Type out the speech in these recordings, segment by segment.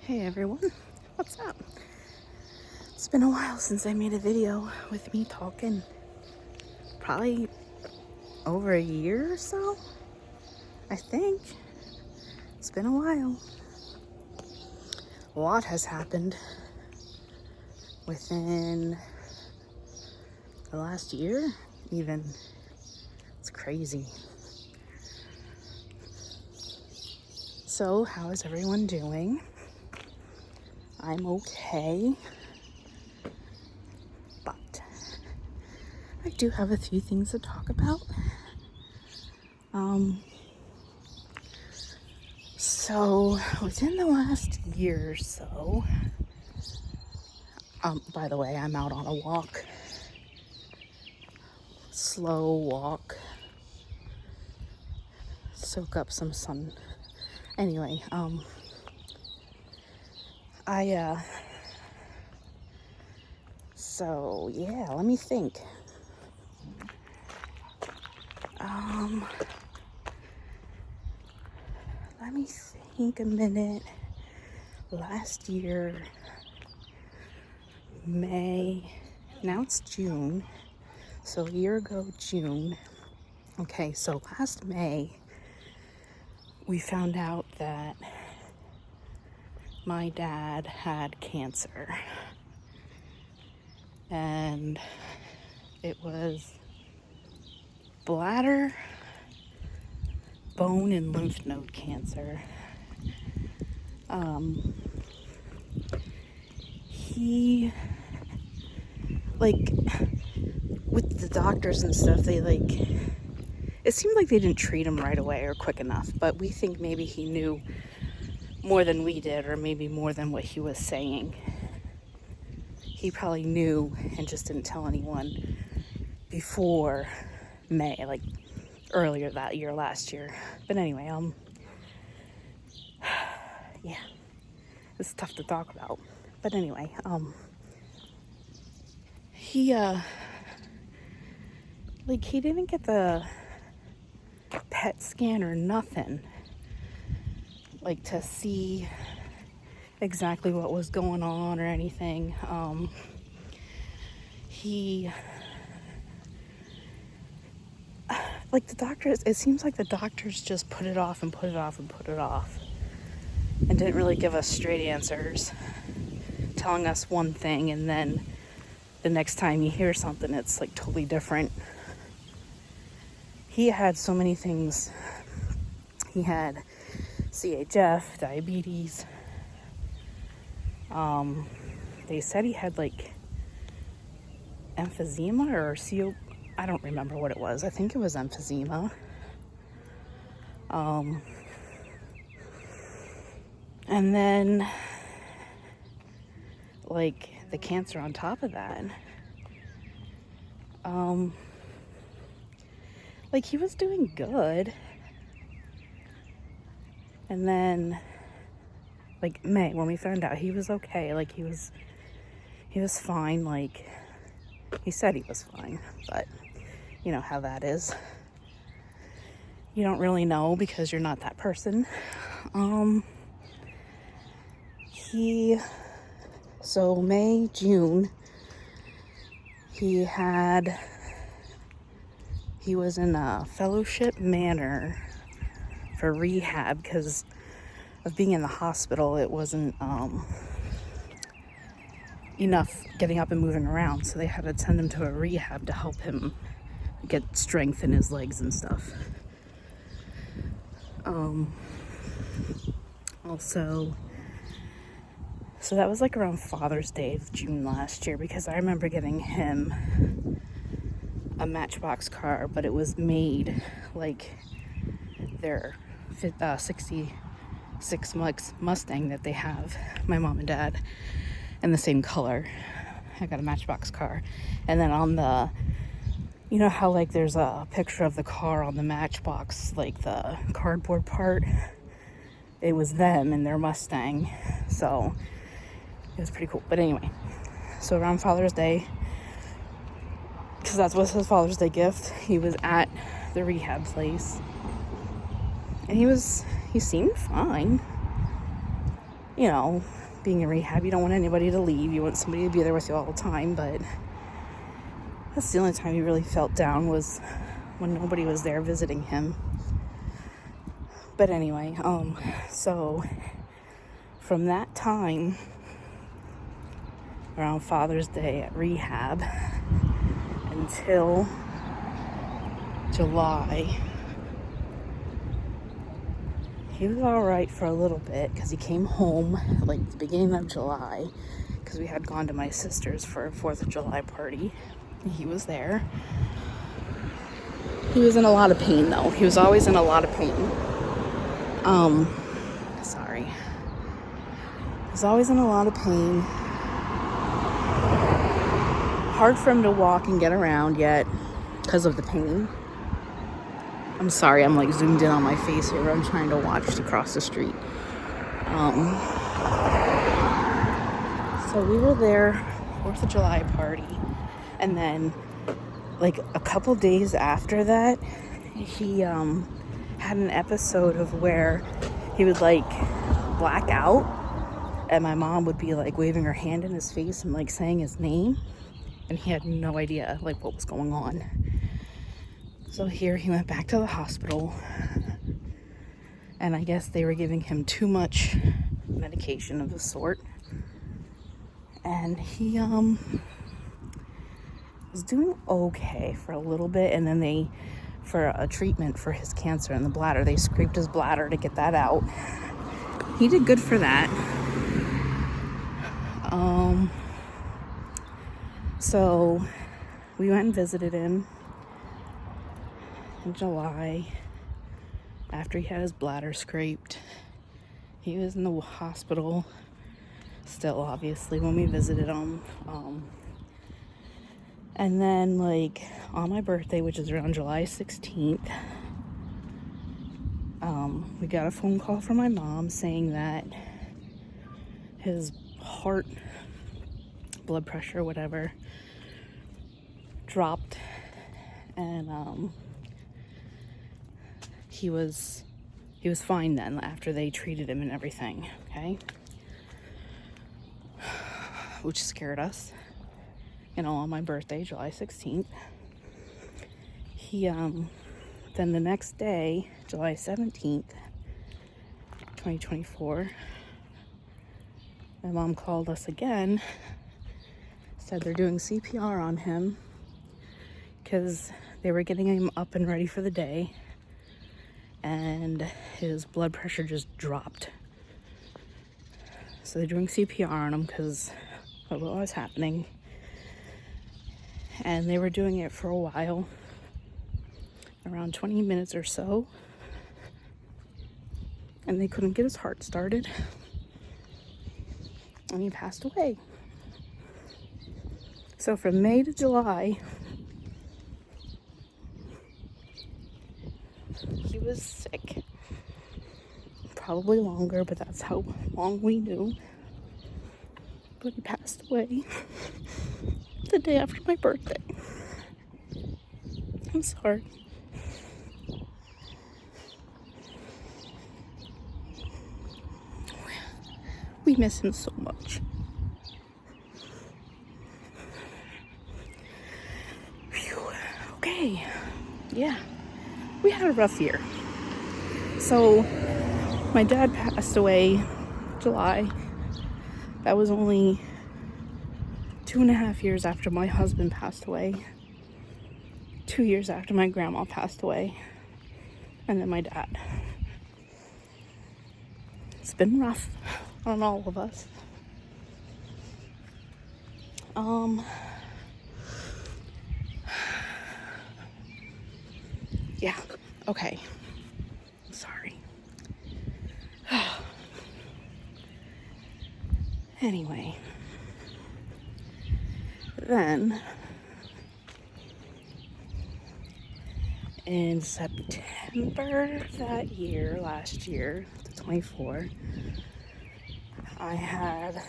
Hey everyone, what's up? It's been a while since I made a video with me talking. Probably over a year or so, I think. It's been a while. A lot has happened within the last year, even. It's crazy. So, how is everyone doing? I'm okay. But I do have a few things to talk about. So within the last year or so, by the way, I'm out on a walk, slow walk, soak up some sun. Anyway, so yeah, let me think. Let me think a minute. Last year, May, now it's June, so a year ago, June. Okay, so last May, we found out that my dad had cancer. And it was bladder, bone, and lymph node cancer. He, with the doctors and stuff, it seemed like they didn't treat him right away or quick enough, but we think maybe he knew more than we did, or maybe more than what he was saying. He probably knew and just didn't tell anyone before May, earlier that year, last year. But anyway, yeah, it's tough to talk about. But anyway, he didn't get the PET scan or nothing, to see exactly what was going on or anything. The doctors, it seems like the doctors just put it off and put it off and put it off and didn't really give us straight answers, telling us one thing, and then the next time you hear something, it's totally different. He had so many things. He had CHF, diabetes. They said he had emphysema or I don't remember what it was. I think it was emphysema. And then the cancer on top of that. He was doing good. And then May, when we found out he was okay, he was fine, he said he was fine, but you know how that is. You don't really know because you're not that person. So May, June, he was in a Fellowship Manor for rehab because of being in the hospital. It wasn't enough getting up and moving around, so they had to send him to a rehab to help him get strength in his legs and stuff. Also, so that was around Father's Day of June last year, because I remember getting him a Matchbox car, but it was made their 66 Mustang that they have, my mom and dad, in the same color. I got a Matchbox car, and then on the, you know how there's a picture of the car on the Matchbox, the cardboard part, it was them in their Mustang, so it was pretty cool. But anyway, so around Father's Day, because that was his Father's Day gift, he was at the rehab place, and he seemed fine. you know, being in rehab, you don't want anybody to leave. You want somebody to be there with you all the time. But that's the only time he really felt down, was when nobody was there visiting him. But anyway, so from that time, around Father's Day at rehab, until July, he was all right for a little bit, because he came home like the beginning of July, because we had gone to my sister's for a 4th of July party. He was there. He was in a lot of pain, though. He was always in a lot of pain. Sorry. He was always in a lot of pain. Hard for him to walk and get around yet because of the pain. I'm sorry, I'm like zoomed in on my face here. I'm trying to watch to cross the street. So we were there, 4th of July party. And then like a couple days after that, he had an episode of where he would like black out, and my mom would be like waving her hand in his face and like saying his name, and he had no idea like what was going on. So here he went back to the hospital, and I guess they were giving him too much medication of the sort, and he was doing okay for a little bit, and then they, for a treatment for his cancer in the bladder, they scraped his bladder to get that out. He did good for that. So we went and visited him in July after he had his bladder scraped. He was in the hospital still, obviously, when we visited him. And then, like, on my birthday, which is around July 16th, we got a phone call from my mom saying that his heart, blood pressure, whatever, dropped, and he was fine then after they treated him and everything, okay? Which scared us. You know, on my birthday, July 16th. He, then the next day, July 17th, 2024, my mom called us again, said they're doing CPR on him because they were getting him up and ready for the day, and his blood pressure just dropped. So they're doing CPR on him because of what was happening. And they were doing it for a while, around 20 minutes or so, and they couldn't get his heart started, and he passed away. So from May to July, he was sick. Probably longer, but that's how long we knew. But he passed away the day after my birthday. I'm sorry. We miss him so much. Phew. Okay. Yeah. We had a rough year. So, my dad passed away July. That was only 2.5 years after my husband passed away. 2 years after my grandma passed away. And then my dad. It's been rough on all of us. Yeah, okay. I'm sorry. Anyway. Then, in September that year, last year, the 24, I had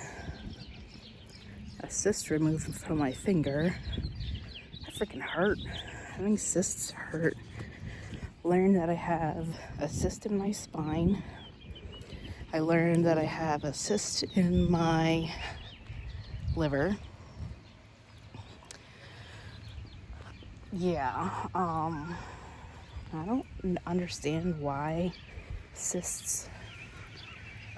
a cyst removed from my finger. That freaking hurt. Having cysts hurt. Learned that I have a cyst in my spine. I learned that I have a cyst in my liver. Yeah, I don't understand why cysts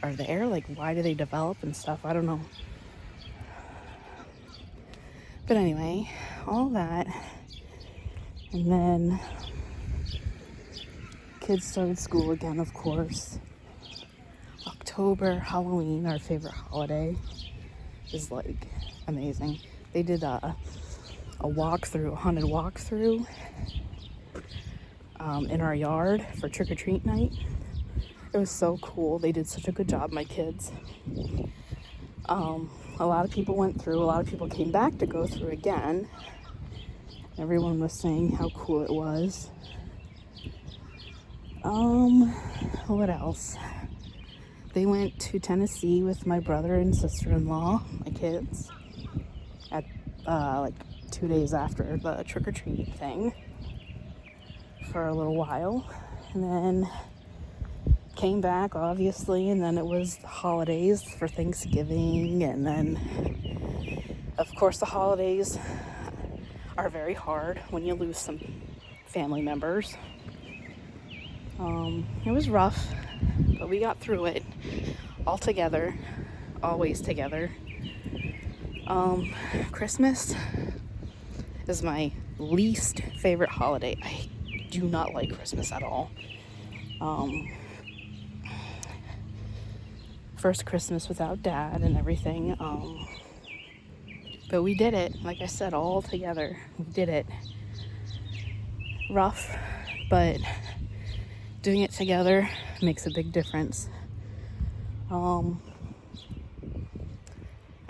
are there. Like, why do they develop and stuff? I don't know. But anyway, all that. And then kids started school again, of course. October, Halloween, our favorite holiday, is like amazing. They did a walkthrough, a haunted walkthrough in our yard for trick-or-treat night. It was so cool. They did such a good job, my kids. A lot of people went through, a lot of people came back to go through again. Everyone was saying how cool it was. What else? They went to Tennessee with my brother and sister-in-law, my kids, at like 2 days after the trick-or-treat thing for a little while. And then came back, obviously, and then it was the holidays for Thanksgiving, and then, of course, the holidays are very hard when you lose some family members. It was rough, but we got through it all together, always together. Christmas is my least favorite holiday. I do not like Christmas at all. First Christmas without Dad and everything. But we did it, like I said, all together. We did it. Rough, but doing it together makes a big difference. I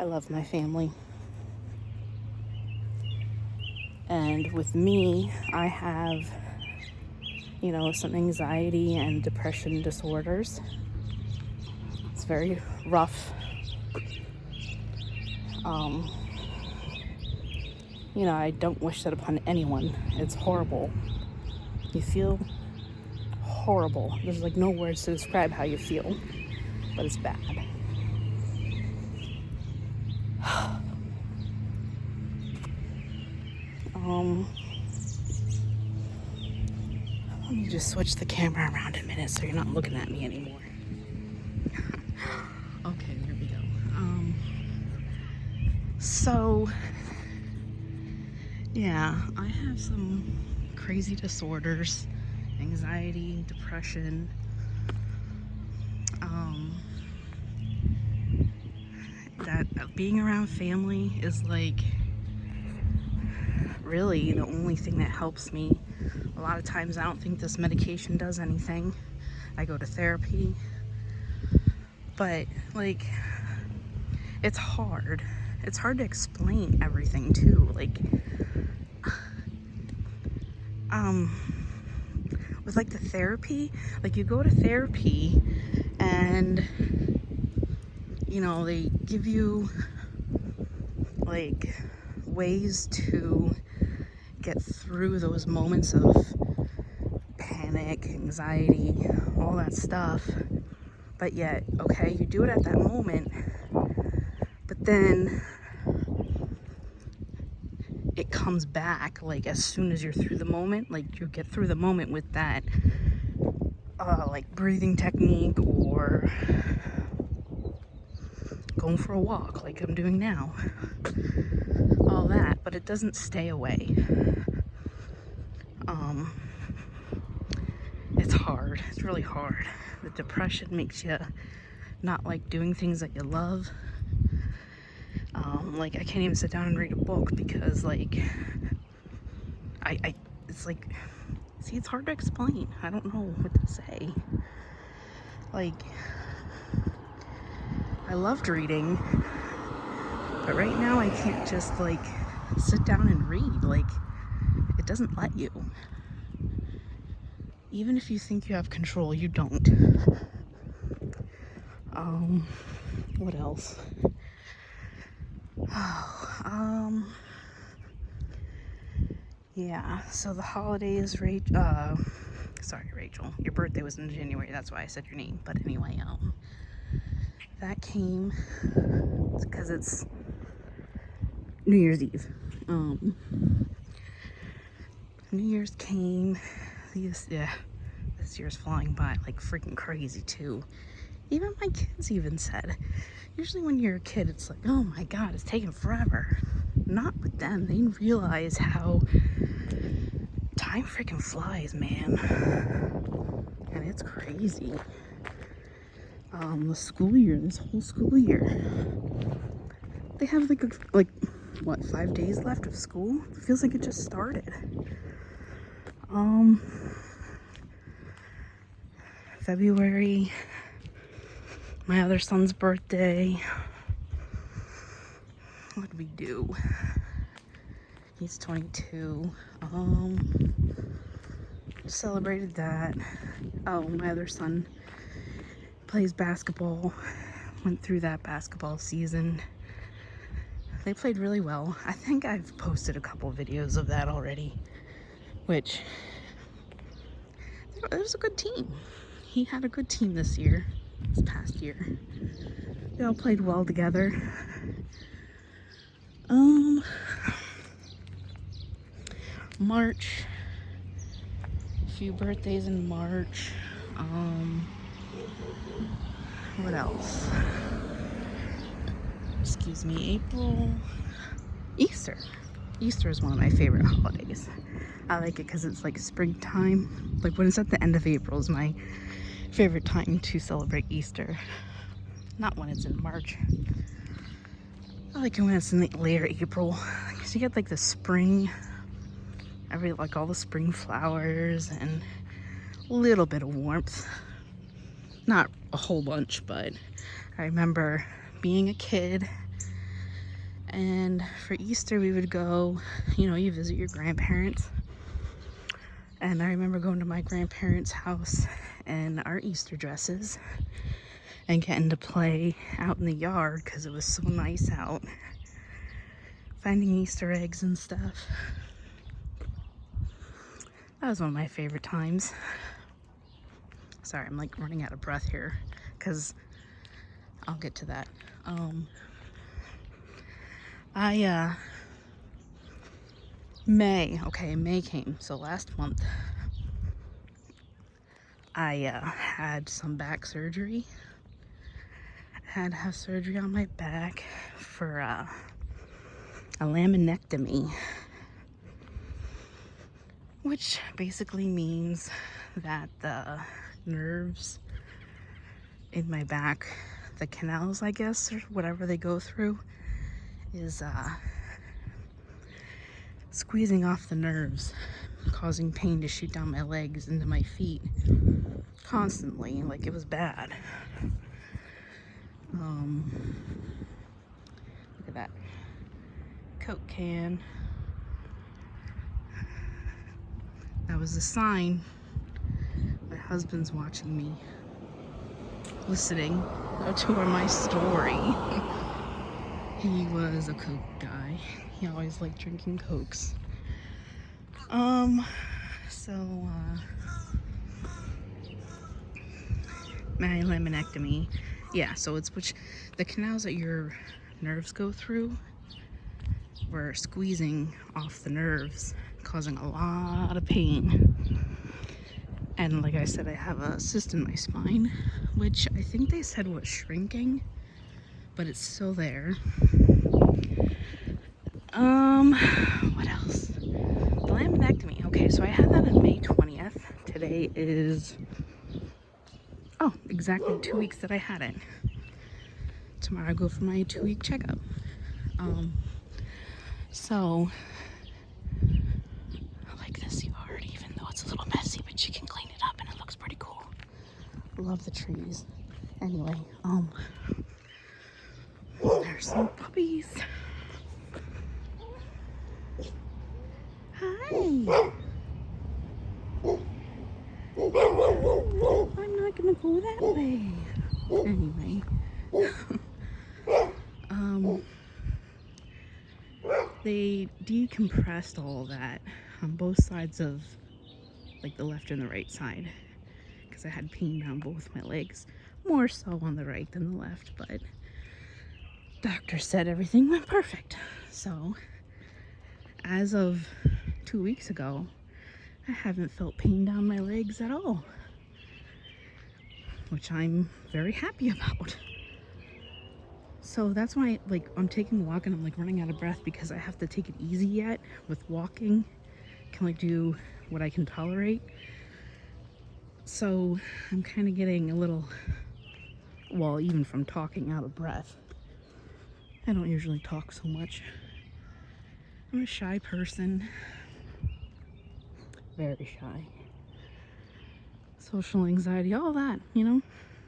love my family. And with me, I have, some anxiety and depression disorders. It's very rough. I don't wish that upon anyone. It's horrible. You feel horrible. There's like no words to describe how you feel, but it's bad. Let me just switch the camera around a minute so you're not looking at me anymore. Okay, there we go. I have some crazy disorders, anxiety, depression. That being around family is like really the only thing that helps me. A lot of times I don't think this medication does anything. I go to therapy, but like it's hard. It's hard to explain everything too. Like with like the therapy, like you go to therapy and they give you like ways to get through those moments of panic, anxiety, all that stuff. But yet, okay, you do it at that moment, but then it comes back like as soon as you're through the moment. Like you get through the moment with that like breathing technique or going for a walk like I'm doing now, all that, but it doesn't stay away. It's hard. It's really hard. The depression makes you not like doing things that you love. Like I can't even sit down and read a book because like it's like, see, it's hard to explain. I don't know what to say. Like I loved reading, but right now I can't just like sit down and read. Like it doesn't let you. Even if you think you have control, you don't. What else? Yeah, so the holidays, sorry, Rachel, your birthday was in January, that's why I said your name, but anyway, that came because it's New Year's Eve. New Year's came. This year's flying by like freaking crazy too. Even my kids even said, usually when you're a kid, it's like, oh my God, it's taking forever. Not with them. They realize how time freaking flies, man. And it's crazy. This whole school year, they have like what, 5 days left of school? It feels like it just started. February, my other son's birthday. What did we do? He's 22. Celebrated that. Oh, my other son plays basketball. Went through that basketball season. They played really well. I think I've posted a couple videos of that already, which it was a good team. He had a good team this past year. They all played well together. March, a few birthdays in March. What else? Excuse me, April. Easter. Easter is one of my favorite holidays. I like it because it's like springtime. Like when it's at the end of April is my favorite time to celebrate Easter. Not when it's in March. I like it when it's in the later April. Because you get like the spring, like all the spring flowers and a little bit of warmth. Not a whole bunch, but I remember being a kid, and for Easter we would go, you visit your grandparents. And I remember going to my grandparents' house in our Easter dresses and getting to play out in the yard because it was so nice out. Finding Easter eggs and stuff. That was one of my favorite times. Sorry, I'm like running out of breath here because I'll get to that. May came. So last month, I had some back surgery. I had to have surgery on my back for a laminectomy, which basically means that the nerves in my back, the canals, I guess, or whatever they go through, is squeezing off the nerves, causing pain to shoot down my legs into my feet constantly. Like, it was bad. Look at that Coke can. That was a sign. My husband's watching me, listening to my story. He was a Coke guy. He always liked drinking Cokes. My laminectomy. Yeah, so it's the canals that your nerves go through were squeezing off the nerves, causing a lot of pain. And like I said, I have a cyst in my spine, which I think they said was shrinking, but it's still there. What else? The laminectomy. Okay, so I had that on May 20th. Today is, exactly 2 weeks that I had it. Tomorrow I go for my 2-week checkup. So I like this yard, even though it's a little messy, but you can clean it up and it looks pretty cool. Love the trees. Anyway, there's some puppies. Hi. I'm not gonna go that way. Anyway. They decompressed all that on both sides of, like, the left and the right side, because I had pain down both my legs. more so on the right than the left, but doctor said everything went perfect. So as of 2 weeks ago, I haven't felt pain down my legs at all, which I'm very happy about. So that's why, like, I'm taking a walk and I'm like running out of breath because I have to take it easy yet with walking. Can like do what I can tolerate. So I'm kind of getting a little, well, even from talking, out of breath. I don't usually talk so much. I'm a shy person. Very shy. Social anxiety, all that, you know?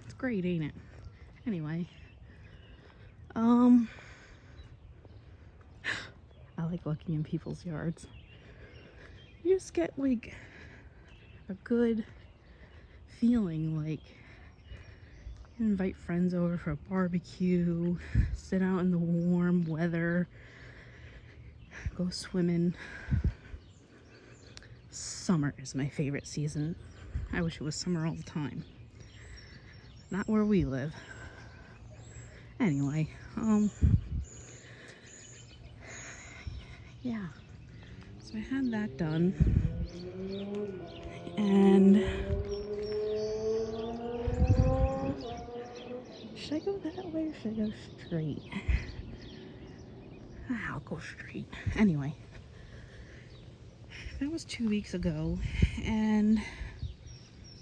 It's great, ain't it? Anyway. I like looking in people's yards. You just get like a good feeling, like invite friends over for a barbecue, sit out in the warm weather, go swimming. Summer is my favorite season. I wish it was summer all the time. Not where we live. Anyway, yeah. So I had that done. And should I go that way or should I go straight? I'll go straight. Anyway, that was 2 weeks ago, and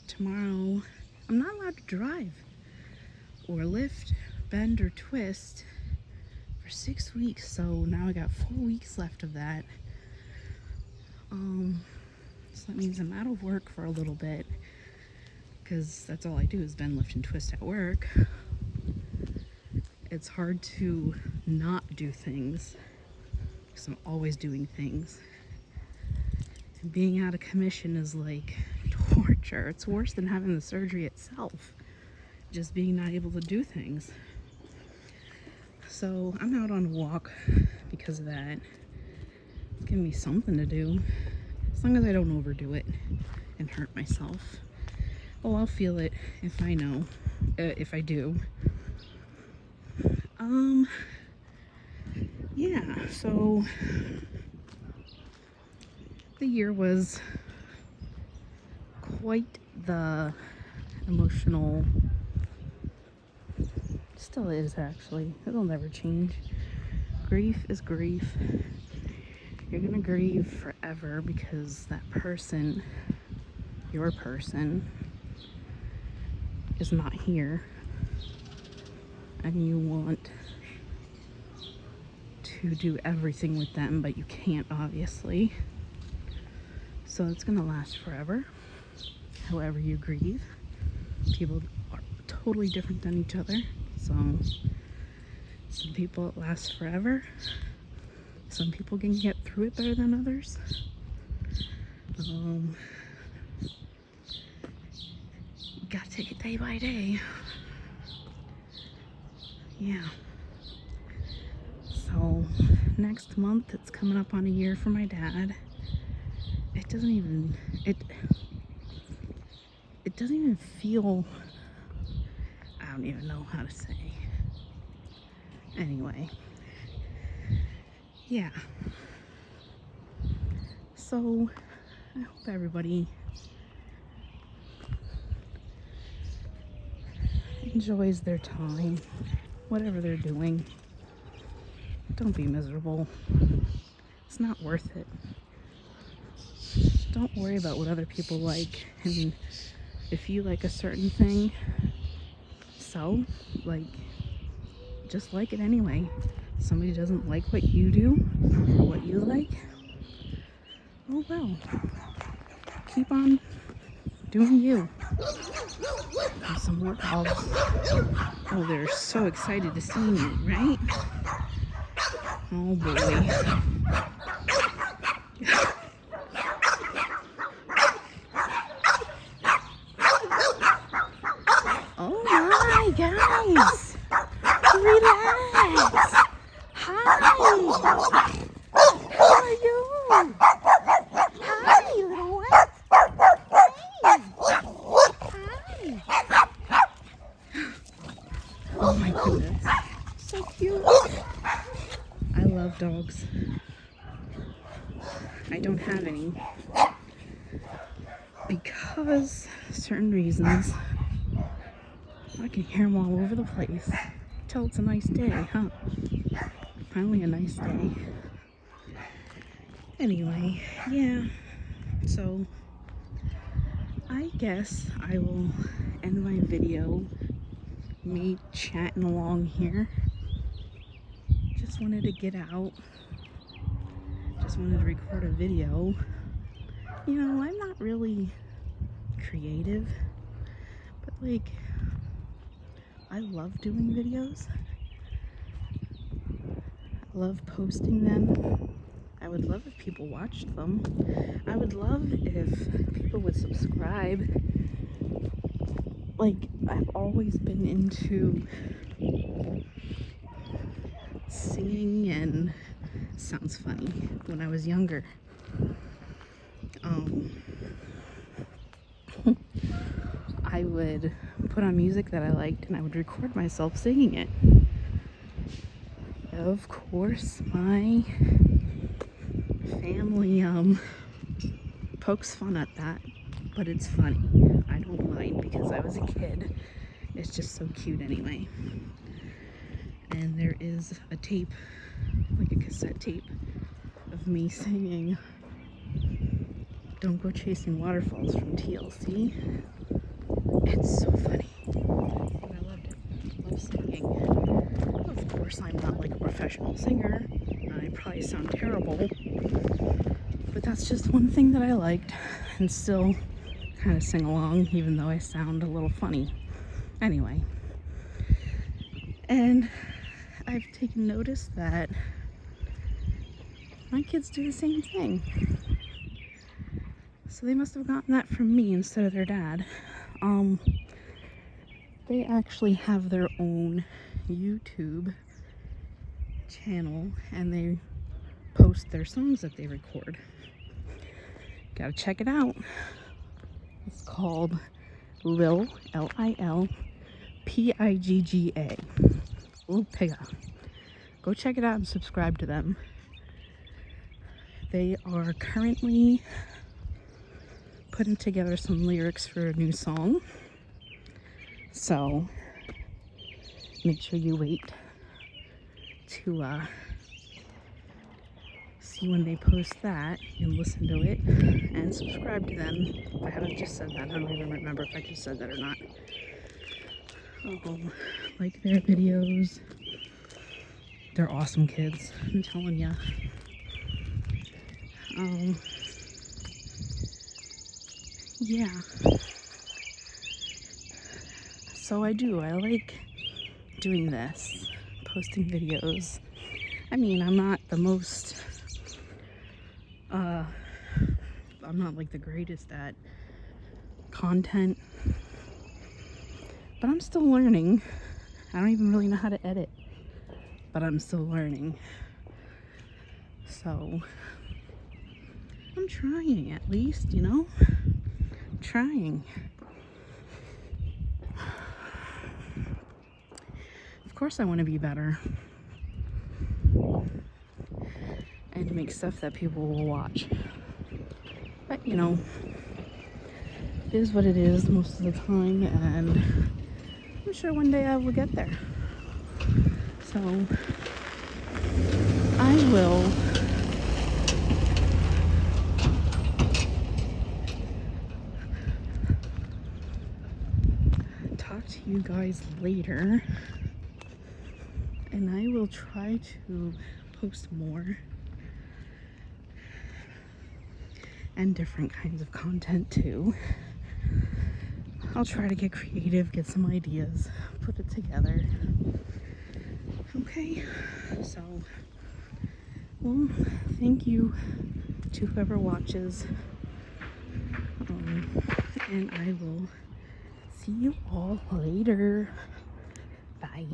tomorrow I'm not allowed to drive or lift, bend, or twist for 6 weeks. So now I got 4 weeks left of that. So that means I'm out of work for a little bit because that's all I do is bend, lift, and twist at work. It's hard to not do things because I'm always doing things. And being out of commission is like torture. It's worse than having the surgery itself. Just being not able to do things. So I'm out on a walk because of that. It's giving me something to do. As long as I don't overdo it and hurt myself. Oh, I'll feel it if I know. If I do. Yeah, so the year was quite the emotional, still is actually, it'll never change. Grief is grief. You're gonna grieve forever because that person, your person, is not here, and you want to do everything with them, but you can't, obviously. So it's gonna last forever. However you grieve, people are totally different than each other. So some people it lasts forever. Some people can get through it better than others. You gotta take it day by day. Yeah. So next month it's coming up on a year for my dad. It doesn't even feel, I don't even know how to say. Anyway. Yeah. So I hope everybody enjoys their time, whatever they're doing. Don't be miserable. It's not worth it. Don't worry about what other people like. And if you like a certain thing, so, like, just like it anyway. Somebody doesn't like what you do or what you like, oh well. Keep on doing you. There's some more dogs. Oh, they're so excited to see me, right? Oh boy. Oh my guys. Relax. Hi. How are you? Hi, little one. Hey. Hi. this. So cute. I love dogs. I don't have any because certain reasons. I can hear them all over the place. Tell it's a nice day, huh? Finally a nice day. Anyway, yeah. So I guess I will end my video me chatting along here. Just wanted to get out. Just wanted to record a video. You know, I'm not really creative, but like, I love doing videos. I love posting them. I would love if people watched them. I would love if people would subscribe. Like, I've always been into singing, and sounds funny, when I was younger. I would put on music that I liked and I would record myself singing it. Of course, my family pokes fun at that, but it's funny. I don't mind because I was a kid. It's just so cute anyway. And there is a tape, like a cassette tape, of me singing Don't Go Chasing Waterfalls from TLC. It's so funny. And I loved it. I love singing. Of course, I'm not like a professional singer. I probably sound terrible. But that's just one thing that I liked, and still kind of sing along, even though I sound a little funny. Anyway. And I've taken notice that my kids do the same thing. So they must have gotten that from me instead of their dad. They actually have their own YouTube channel and they post their songs that they record. Gotta check it out. It's called Lil, L-I-L, P-I-G-G-A. Lil Pigga. Go check it out and subscribe to them. They are currently putting together some lyrics for a new song. So make sure you wait to see when they post that and listen to it and subscribe to them. If I haven't just said that, I don't even remember if I just said that or not. Like their videos. They're awesome kids, I'm telling ya. Yeah. So I like doing this, posting videos. I mean, I'm not the most, I'm not like the greatest at content, but I'm still learning. I don't even really know how to edit, but I'm still learning. So I'm trying, at least, you know? Trying. Of course I want to be better and make stuff that people will watch, but you know, it is what it is most of the time, and I'm sure one day I will get there. So I will talk to you guys later, and I will try to post more and different kinds of content too. I'll try to get creative, get some ideas, put it together. Okay, so, well, thank you to whoever watches, and I will see you all later. Bye.